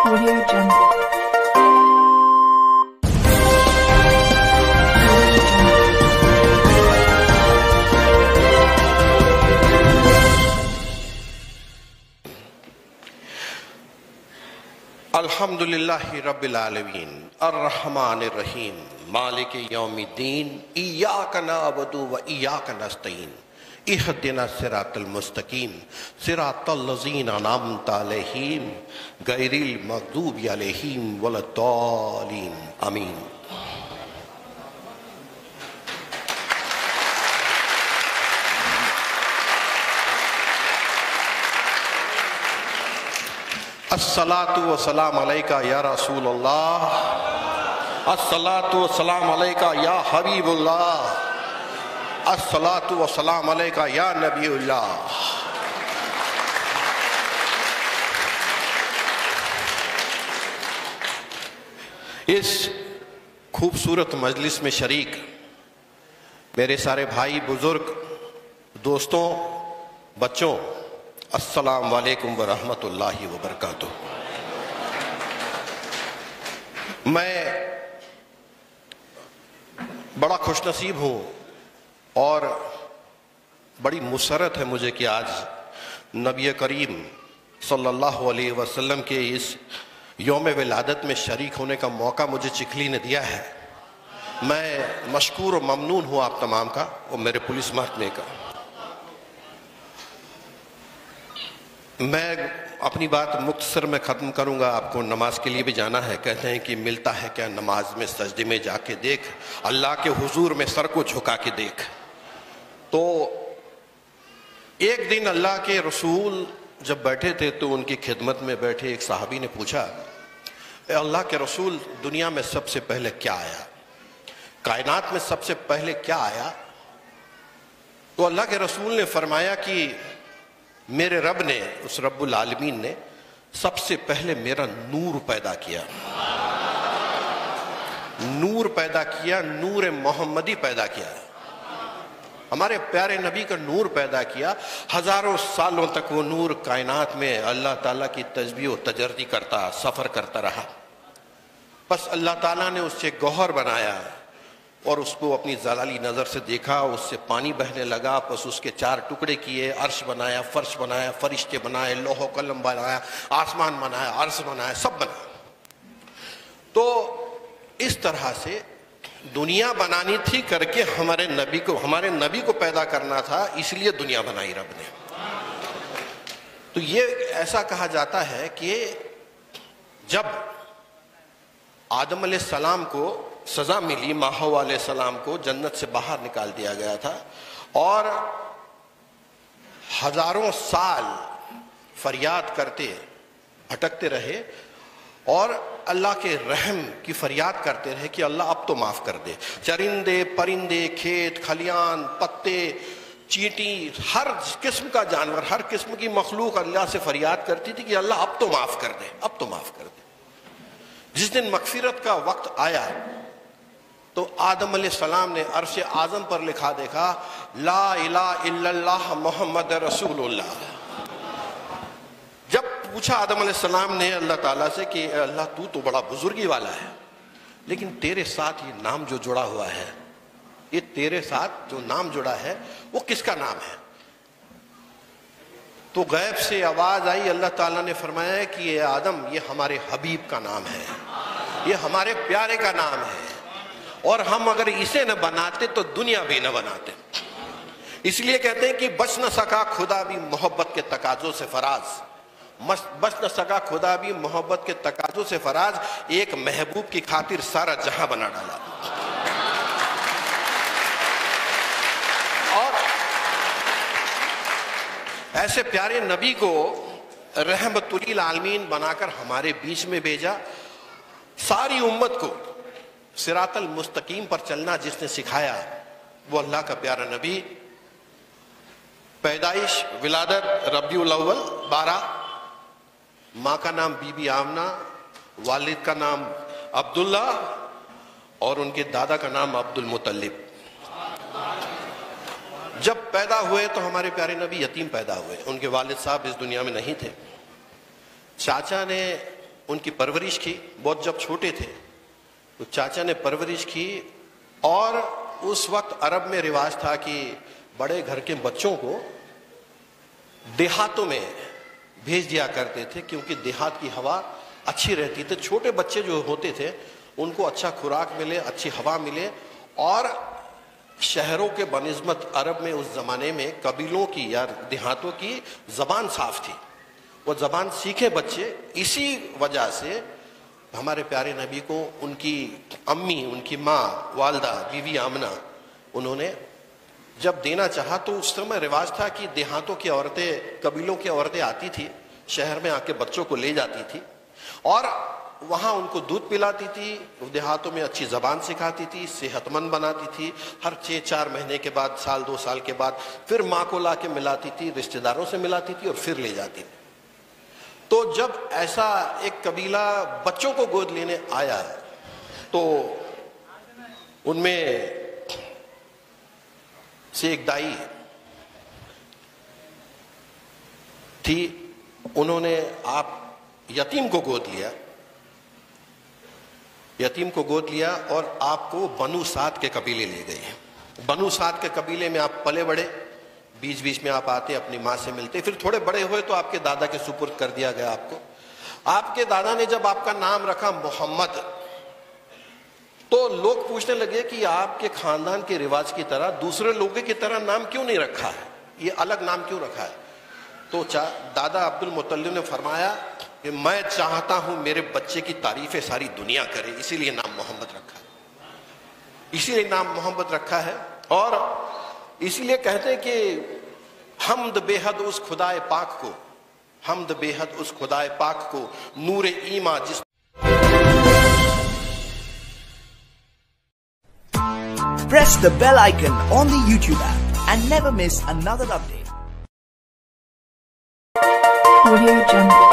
Audio Jungle. अल्हम्दुलिल्लाहि रब्बिल आलमीन अर्रहमानिर रहीम मालिक यौमिद्दीन इय्याका नअबुदु व इय्याका नस्तईन इहदिना सिरातल मुस्तकीम सिरातल लज़ीना अनअमता अलैहिम गैरिल मग़दूबि अलैहिम वलद्दालीन आमीन। अस्सलातु व सलाम अलैका या रसूलल्लाह, अस्सलातु व सलाम अलैका या हबीबुल्लाह, अस्सलातु व सलाम अलैका या नबीउल्लाह। इस खूबसूरत मजलिस में शरीक मेरे सारे भाई बुजुर्ग, दोस्तों, बच्चों, अस्सलाम वालेकुम व रहमतुल्लाहि व बरकातुहू। मैं बड़ा खुशनसीब हूँ और बड़ी मुसरत है मुझे कि आज नबी करीम सल्लल्लाहु अलैहि वसल्लम के इस यौम विलादत में शरीक होने का मौका मुझे चिखली ने दिया है। मैं मशकूर और ममनून हूँ आप तमाम का और मेरे पुलिस महकमे का। मैं अपनी बात मुख्तसर में ख़त्म करूँगा, आपको नमाज के लिए भी जाना है। कहते हैं कि मिलता है क्या नमाज में, सजदे में जाके देख, अल्लाह के हुजूर में सर को झुका के देख। तो एक दिन अल्लाह के रसूल जब बैठे थे तो उनकी खिदमत में बैठे एक साहबी ने पूछा, अल्लाह के रसूल, दुनिया में सबसे पहले क्या आया, कायनात में सबसे पहले क्या आया? तो अल्लाह के रसूल ने फरमाया कि मेरे रब ने, उस रब्बुल आलमीन ने सबसे पहले मेरा नूर पैदा किया, नूर पैदा किया, नूर मोहम्मदी पैदा किया, हमारे प्यारे नबी का नूर पैदा किया। हजारों सालों तक वो नूर कायनात में अल्लाह ताला की तस्बीह और तजर्दी करता, सफ़र करता रहा। बस अल्लाह ताला ने उससे गौहर बनाया और उसको अपनी जलाली नज़र से देखा, उससे पानी बहने लगा, बस उसके चार टुकड़े किए, अर्श बनाया, फर्श बनाया, फरिश्ते बनाए, लोहो कलम बनाया, आसमान बनाया, अर्श बनाया, सब बनाया। तो इस तरह से दुनिया बनानी थी करके हमारे नबी को पैदा करना था, इसलिए दुनिया बनाई रब ने। तो ये ऐसा कहा जाता है कि जब आदम अलैहिस्सलाम को सजा मिली, माहौवा अलैहिस्सलाम को जन्नत से बाहर निकाल दिया गया था और हजारों साल फरियाद करते भटकते रहे और अल्लाह के रहम की फरियाद करते रहे कि अल्लाह अब तो माफ कर दे। चरिंदे, परिंदे, खेत खलियान, पत्ते, चींटी, हर किस्म का जानवर, हर किस्म की मखलूक अल्लाह से फरियाद करती थी कि अल्लाह अब तो माफ कर दे, अब तो माफ कर दे। जिस दिन मगफिरत का वक्त आया तो आदम अलैहिस्सलाम ने अर्श आज़म पर लिखा देखा, ला इलाहा इल्लल्लाह मुहम्मद रसूलुल्लाह। जब पूछा आदम अलैहिस्सलाम ने अल्लाह ताला से कि अल्लाह तू तो बड़ा बुजुर्गी वाला है, लेकिन तेरे साथ ये नाम जो जुड़ा हुआ है, ये तेरे साथ जो नाम जुड़ा है वो किसका नाम है? तो गैब से आवाज आई, अल्लाह ताला ने फरमाया कि ये आदम, ये हमारे हबीब का नाम है, ये हमारे प्यारे का नाम है, और हम अगर इसे न बनाते तो दुनिया भी न बनाते। इसलिए कहते हैं कि बच न सका खुदा भी मोहब्बत के तकाजों से फराज, बच न सका खुदा भी मोहब्बत के तकाजों से फराज, एक महबूब की खातिर सारा जहां बना डाला। और ऐसे प्यारे नबी को रहमतुल आलमीन बनाकर हमारे बीच में भेजा। सारी उम्मत को सिरातल मुस्तकीम पर चलना जिसने सिखाया वो अल्लाह का प्यारा नबी। पैदाइश विलादत रबीउल अव्वल 12, माँ का नाम बीबी आमना, वालिद का नाम अब्दुल्ला और उनके दादा का नाम अब्दुल मुत्तलिब। जब पैदा हुए तो हमारे प्यारे नबी यतीम पैदा हुए, उनके वालिद साहब इस दुनिया में नहीं थे। चाचा ने ان کی پرورش کی. بہت جب چھوٹے تھے تو چاچا نے پرورش کی. اور اس وقت عرب میں رواج تھا کہ بڑے گھر کے بچوں کو دیہاتوں میں بھیج دیا کرتے تھے, کیونکہ دیہات کی ہوا اچھی رہتی تھی. چھوٹے بچے جو ہوتے تھے ان کو اچھا خوراک ملے, اچھی ہوا ملے. اور شہروں کے بنسبت عرب میں اس زمانے میں قبیلوں کی یا دیہاتوں کی زبان صاف تھی, وہ زبان سیکھے بچے. اسی وجہ سے ہمارے پیارے نبی کو ان کی امی, ان کی ماں, والدہ بیوی آمنہ, انہوں نے جب دینا چاہا تو اس سمے رواج تھا کہ دیہاتوں کی عورتیں, قبیلوں کی عورتیں آتی تھی, شہر میں آ کے بچوں کو لے جاتی تھی اور وہاں ان کو دودھ پلاتی تھی. دیہاتوں میں اچھی زبان سکھاتی تھی, صحت مند بناتی تھی. ہر 6-4 مہینے کے بعد, سال 2 سال کے بعد پھر ماں کو لا کے ملاتی تھی, رشتہ داروں سے ملاتی تھی اور پھر لے جاتی تھی. تو جب ایسا ایک قبیلہ بچوں کو گود لینے آیا تو ان میں سے ایک دائی تھی, انہوں نے آپ یتیم کو گود لیا, یتیم کو گود لیا اور آپ کو بنو سعد کے قبیلے لے گئے. بنو سعد کے قبیلے میں آپ پلے بڑے, بیچ بیچ میں آپ آتے, اپنی ماں سے ملتے, پھر تھوڑے بڑے ہوئے تو آپ کے دادا کے سپرد کر دیا گیا آپ کو. آپ کے دادا نے جب آپ کا نام رکھا محمد تو لوگ پوچھنے لگے کہ آپ کے خاندان کے رواج کی طرح دوسرے لوگوں کی طرح نام کیوں نہیں رکھا ہے, یہ الگ نام کیوں رکھا ہے. تو دادا عبد المطلب نے فرمایا کہ میں چاہتا ہوں میرے بچے کی تعریفیں ساری دنیا کرے, اسی لیے نام محمد رکھا ہے, اسی لیے نام محمد رکھا ہے. اور اسی لیے کہتے ہیں کہ حمد بے حد اس خدائے پاک کو, حمد بے حد اس خدائے پاک کو, نور ایمان جس. Press the bell icon on the YouTube app and never miss another update. Audio Jungle.